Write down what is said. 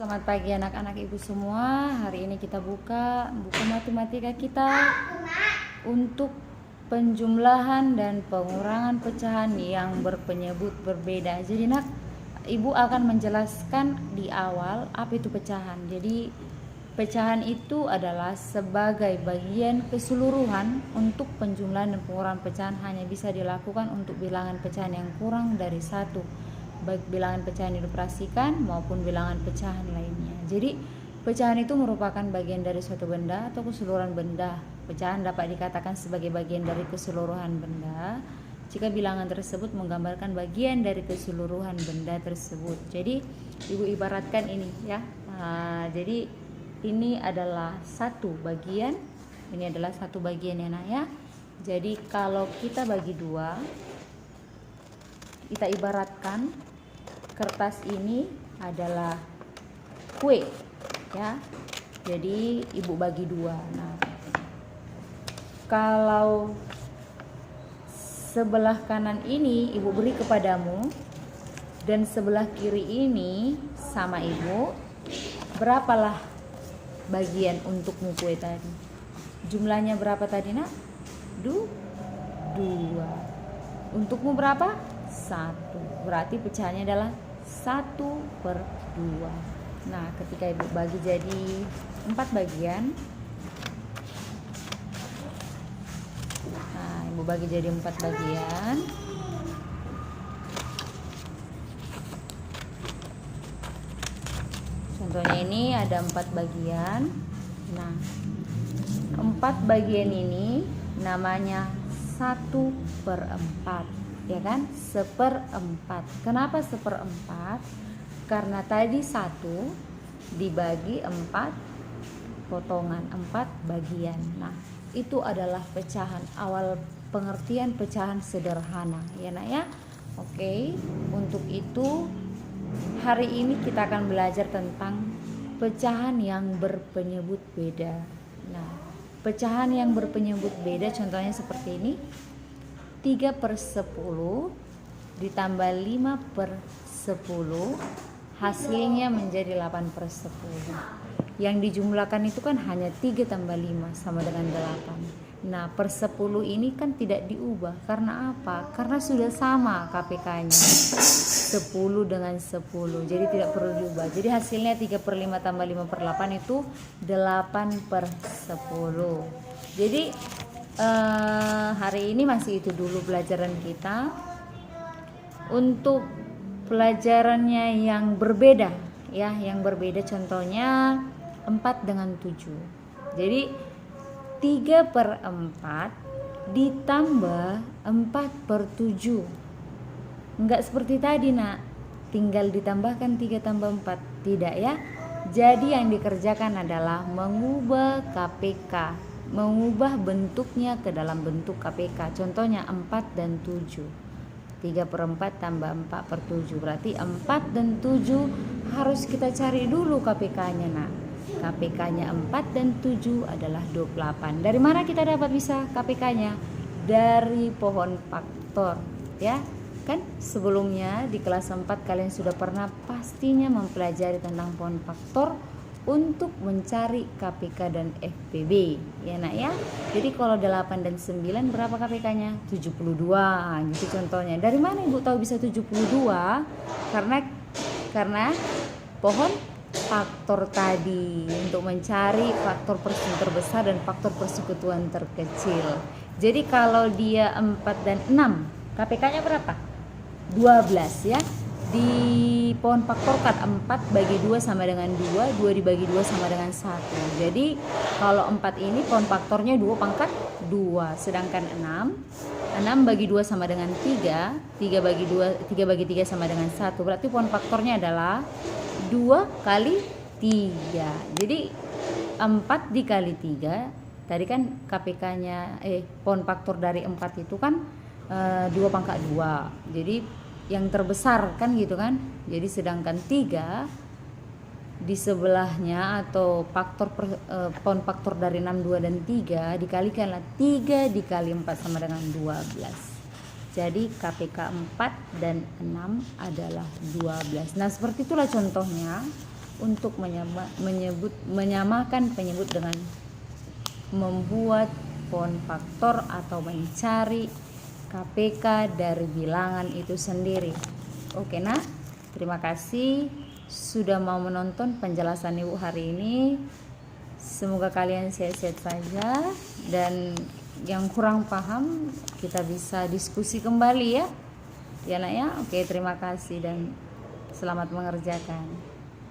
Selamat pagi anak-anak ibu semua. Hari ini kita buka buku matematika kita untuk penjumlahan dan pengurangan pecahan yang berpenyebut berbeda. Jadi nak, ibu akan menjelaskan di awal apa itu pecahan. Jadi pecahan itu adalah sebagai bagian keseluruhan untuk penjumlahan dan pengurangan pecahan hanya bisa dilakukan untuk bilangan pecahan yang kurang dari satu, baik bilangan pecahan yang dioperasikan maupun bilangan pecahan lainnya. Jadi pecahan itu merupakan bagian dari suatu benda atau keseluruhan benda. Pecahan dapat dikatakan sebagai bagian dari keseluruhan benda jika bilangan tersebut menggambarkan bagian dari keseluruhan benda tersebut. Jadi ibu ibaratkan ini ya. Jadi ini adalah satu bagian, ini adalah satu bagian ya nak ya. Jadi kalau kita bagi dua, kita ibaratkan kertas ini adalah kue ya. Jadi ibu bagi dua. Nah, kalau sebelah kanan ini ibu beri kepadamu dan sebelah kiri ini sama ibu, berapalah bagian untukmu kue tadi? Jumlahnya berapa tadi nak? Dua. Untukmu berapa? 1. Berarti pecahannya adalah 1/2. Nah, ketika ibu bagi jadi 4 bagian, nah ibu bagi jadi 4 bagian, contohnya ini ada 4 bagian. Nah, 4 bagian ini namanya 1/4, ya kan? 1/4. Kenapa 1/4? Karena tadi 1 dibagi 4 potongan, 4 bagian. Nah, itu adalah pecahan, awal pengertian pecahan sederhana ya nak ya. Oke, untuk itu hari ini kita akan belajar tentang pecahan yang berpenyebut beda. Nah, pecahan yang berpenyebut beda contohnya seperti ini. 3/10 ditambah 5/10 hasilnya menjadi 8/10. Yang dijumlahkan itu kan hanya 3 tambah 5 sama dengan 8. Nah, per 10 ini kan tidak diubah. Karena apa? Karena sudah sama KPK-nya 10 dengan 10, jadi tidak perlu diubah. Jadi hasilnya 3/5 tambah 5/8 itu 8/10. Jadi hari ini masih itu dulu pelajaran kita. Untuk pelajarannya yang berbeda ya, yang berbeda contohnya 4 dengan 7. Jadi 3/4 ditambah 4/7. Enggak seperti tadi nak, tinggal ditambahkan 3 tambah 4, tidak ya. Jadi yang dikerjakan /adalah mengubah KPK, mengubah bentuknya ke dalam bentuk KPK. Contohnya 4 dan 7. 3/4 tambah 4/7 berarti 4 dan 7 harus kita cari dulu KPK-nya nak. KPK-nya 4 dan 7 adalah 28. Dari mana kita dapat bisa KPK-nya? Dari pohon faktor ya. Kan sebelumnya di kelas 4 kalian sudah pernah pastinya mempelajari tentang pohon faktor untuk mencari KPK dan FPB ya nak ya. Jadi kalau 8 dan 9 berapa KPK-nya? 72 gitu contohnya. Dari mana ibu tahu bisa 72? Karena pohon faktor tadi, untuk mencari faktor persekutuan terbesar dan faktor persekutuan terkecil. Jadi kalau dia 4 dan 6 KPK-nya berapa? 12 ya. Di pohon faktor kan 4 bagi 2 sama dengan 2, 2 dibagi 2 sama dengan 1. Jadi kalau 4 ini pohon faktornya 2/2. Sedangkan 6 bagi 2 sama dengan 3, 3 bagi 3 sama dengan 1. Berarti pohon faktornya adalah 2 kali 3. Jadi 4 dikali 3, tadi kan KPK-nya pohon faktor dari 4 itu kan 2/2. Jadi yang terbesar kan gitu kan. Jadi sedangkan 3 di sebelahnya atau pohon faktor dari 6, 2 dan 3 dikalikanlah 3 dikali 4 sama dengan 12. Jadi KPK 4 dan 6 adalah 12. Nah, seperti itulah contohnya. untuk menyamakan penyebut dengan membuat pohon faktor atau mencari KPK dari bilangan itu sendiri. Oke nak, terima kasih sudah mau menonton penjelasan ibu hari ini. Semoga kalian sehat-sehat saja, dan yang kurang paham kita bisa diskusi kembali ya nak ya. Oke, terima kasih dan selamat mengerjakan.